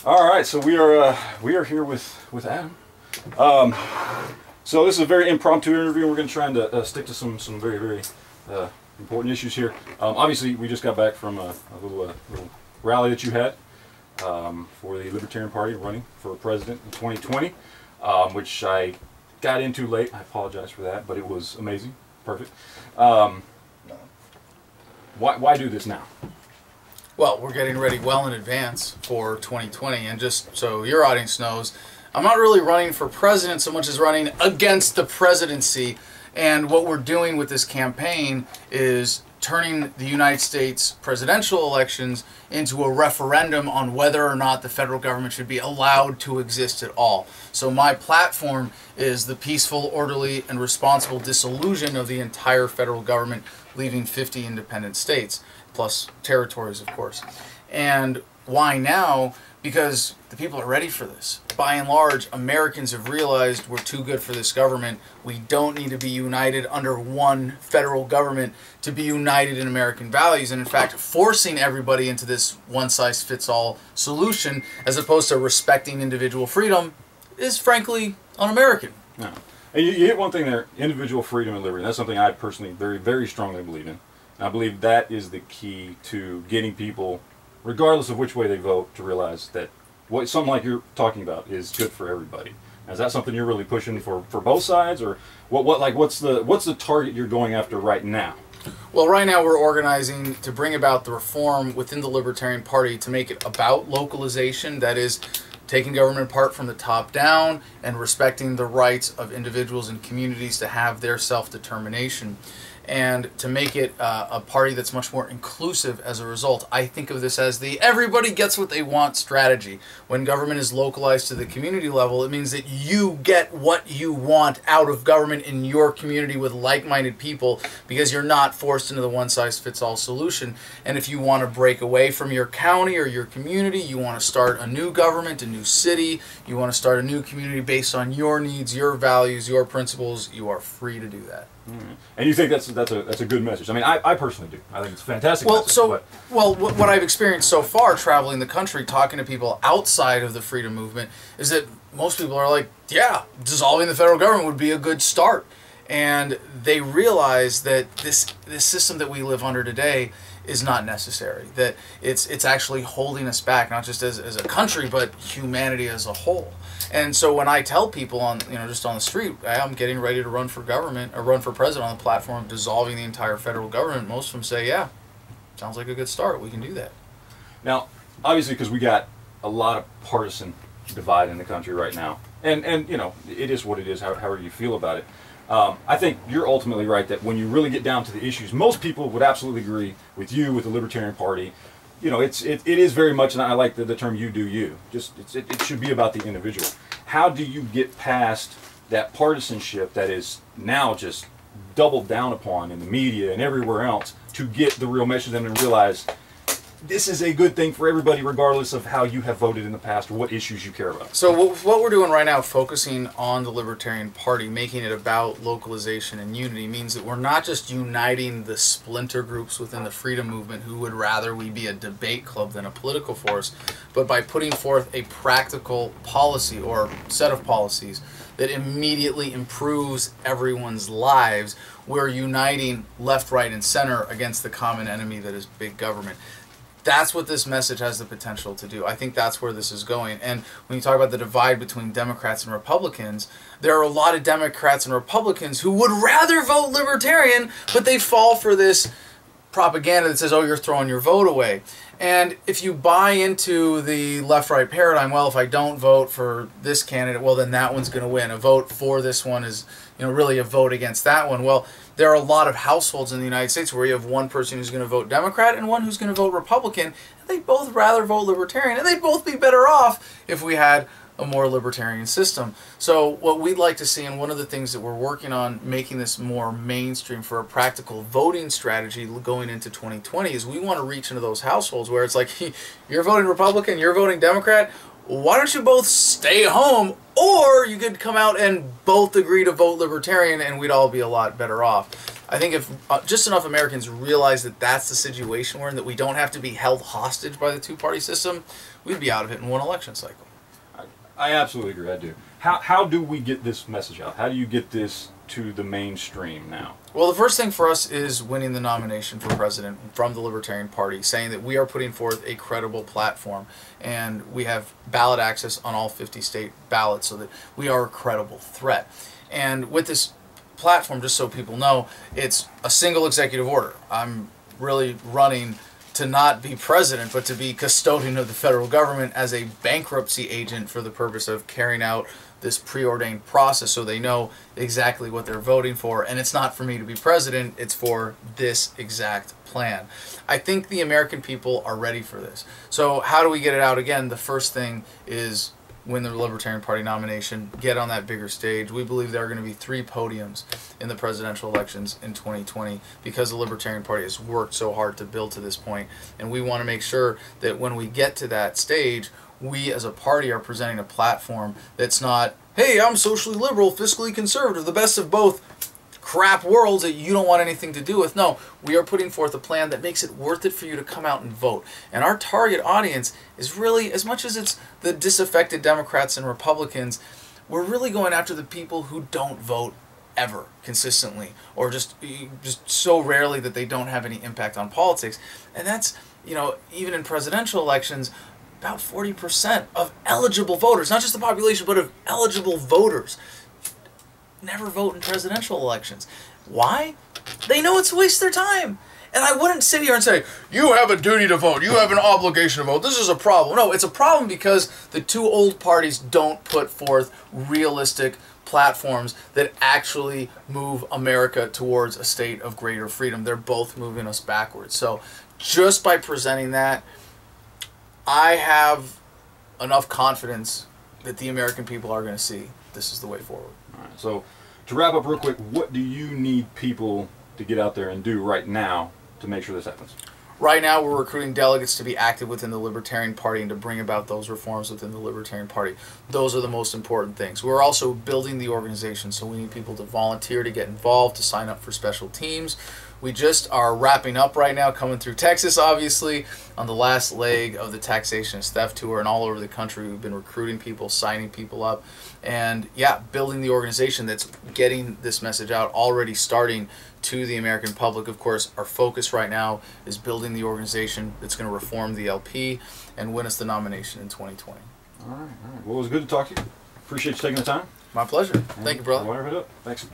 All right, so we are here with Adam. So this is a very impromptu interview. We're going to try and stick to some very important issues here. Obviously, we just got back from a little rally that you had for the Libertarian Party running for president in 2020, which I got into late. I apologize for that, but it was amazing, perfect. Why do this now? Well, we're getting ready well in advance for 2020, and just so your audience knows, I'm not really running for president so much as running against the presidency. And what we're doing with this campaign is turning the United States presidential elections into a referendum on whether or not the federal government should be allowed to exist at all. So my platform is the peaceful, orderly, and responsible dissolution of the entire federal government, leaving 50 independent states, plus territories, of course. And why now? Because the people are ready for this. By and large, Americans have realized we're too good for this government. We don't need to be united under one federal government to be united in American values. And in fact, forcing everybody into this one-size-fits-all solution, as opposed to respecting individual freedom, is frankly un-American. No. And you hit one thing there, individual freedom and liberty. That's something I personally very strongly believe in. And I believe that is the key to getting people, regardless of which way they vote, to realize that something like you're talking about is good for everybody. Now, is that something you're really pushing for both sides, or what's the target you're going after right now? Well, right now we're organizing to bring about the reform within the Libertarian Party to make it about localization, that is, taking government apart from the top down and respecting the rights of individuals and communities to have their self-determination. And to make it a party that's much more inclusive as a result. I think of this as the everybody gets what they want strategy. When government is localized to the community level, it means that you get what you want out of government in your community with like-minded people, because you're not forced into the one-size-fits-all solution. And if you want to break away from your county or your community, you want to start a new government, a new city, you want to start a new community based on your needs, your values, your principles, you are free to do that. And you think that's a good message? I mean, I personally do. I think it's a fantastic message. What I've experienced so far traveling the country, talking to people outside of the freedom movement, is that most people are like, yeah, dissolving the federal government would be a good start. And they realize that this system that we live under today is not necessary, that it's actually holding us back, not just as a country, but humanity as a whole. And so when I tell people just on the street, I'm getting ready to run for government or run for president on the platform of dissolving the entire federal government, most of them say, yeah, sounds like a good start, we can do that. Now, obviously, because we got a lot of partisan divide in the country right now, and it is what it is, however you feel about it. I think you're ultimately right that when you really get down to the issues, most people would absolutely agree with you, with the Libertarian Party. It is very much, and I like the term "you do you." It should be about the individual. How do you get past that partisanship that is now just doubled down upon in the media and everywhere else to get the real message and realize this is a good thing for everybody, regardless of how you have voted in the past or what issues you care about? So what we're doing right now, focusing on the Libertarian Party, making it about localization and unity, means that we're not just uniting the splinter groups within the freedom movement who would rather we be a debate club than a political force, but by putting forth a practical policy or set of policies that immediately improves everyone's lives, we're uniting left, right, and center against the common enemy that is big government. That's what this message has the potential to do. I think that's where this is going. And when you talk about the divide between Democrats and Republicans, there are a lot of Democrats and Republicans who would rather vote Libertarian, but they fall for this propaganda that says, oh, you're throwing your vote away. And if you buy into the left-right paradigm, well, if I don't vote for this candidate, well, then that one's going to win. A vote for this one is, really a vote against that one. Well, there are a lot of households in the United States where you have one person who's going to vote Democrat and one who's going to vote Republican, and they'd both rather vote Libertarian, and they'd both be better off if we had a more libertarian system. So what we'd like to see, and one of the things that we're working on making this more mainstream for a practical voting strategy going into 2020, is we want to reach into those households where it's like, you're voting Republican, you're voting Democrat, why don't you both stay home? Or you could come out and both agree to vote Libertarian and we'd all be a lot better off. I think if just enough Americans realize that that's the situation we're in, that we don't have to be held hostage by the two-party system, we'd be out of it in one election cycle. I absolutely agree. I do. How do we get this message out? How do you get this to the mainstream now? Well, the first thing for us is winning the nomination for president from the Libertarian Party, saying that we are putting forth a credible platform, and we have ballot access on all 50 state ballots, so that we are a credible threat. And with this platform, just so people know, it's a single executive order. I'm really running to not be president, but to be custodian of the federal government as a bankruptcy agent for the purpose of carrying out this preordained process, so they know exactly what they're voting for. And it's not for me to be president, it's for this exact plan. I think the American people are ready for this. So how do we get it out? Again, the first thing is win the Libertarian Party nomination, get on that bigger stage. We believe there are going to be 3 podiums in the presidential elections in 2020 because the Libertarian Party has worked so hard to build to this point. And we want to make sure that when we get to that stage, we as a party are presenting a platform that's not, hey, I'm socially liberal, fiscally conservative, the best of both crap worlds that you don't want anything to do with. No, we are putting forth a plan that makes it worth it for you to come out and vote. And our target audience is really, as much as it's the disaffected Democrats and Republicans, we're really going after the people who don't vote ever consistently, or just so rarely that they don't have any impact on politics. And that's, you know, even in presidential elections, about 40% of eligible voters, not just the population, but of eligible voters, never vote in presidential elections. Why? They know it's a waste of their time. And I wouldn't sit here and say, you have a duty to vote, you have an obligation to vote, this is a problem. No, it's a problem because the 2 old parties don't put forth realistic platforms that actually move America towards a state of greater freedom. They're both moving us backwards. So just by presenting that, I have enough confidence that the American people are going to see this is the way forward. All right, so to wrap up real quick, what do you need people to get out there and do right now to make sure this happens? Right now, we're recruiting delegates to be active within the Libertarian Party and to bring about those reforms within the Libertarian Party. Those are the most important things. We're also building the organization, so we need people to volunteer, to get involved, to sign up for special teams. We just are wrapping up right now, coming through Texas, obviously, on the last leg of the Taxation is Theft Tour, and all over the country we've been recruiting people, signing people up, and yeah, building the organization that's getting this message out, already starting to the American public. Of course, our focus right now is building the organization that's going to reform the LP and win us the nomination in 2020. All right. Well, it was good to talk to you. Appreciate you taking the time. My pleasure. Thank you, brother. Whatever it up. Thanks.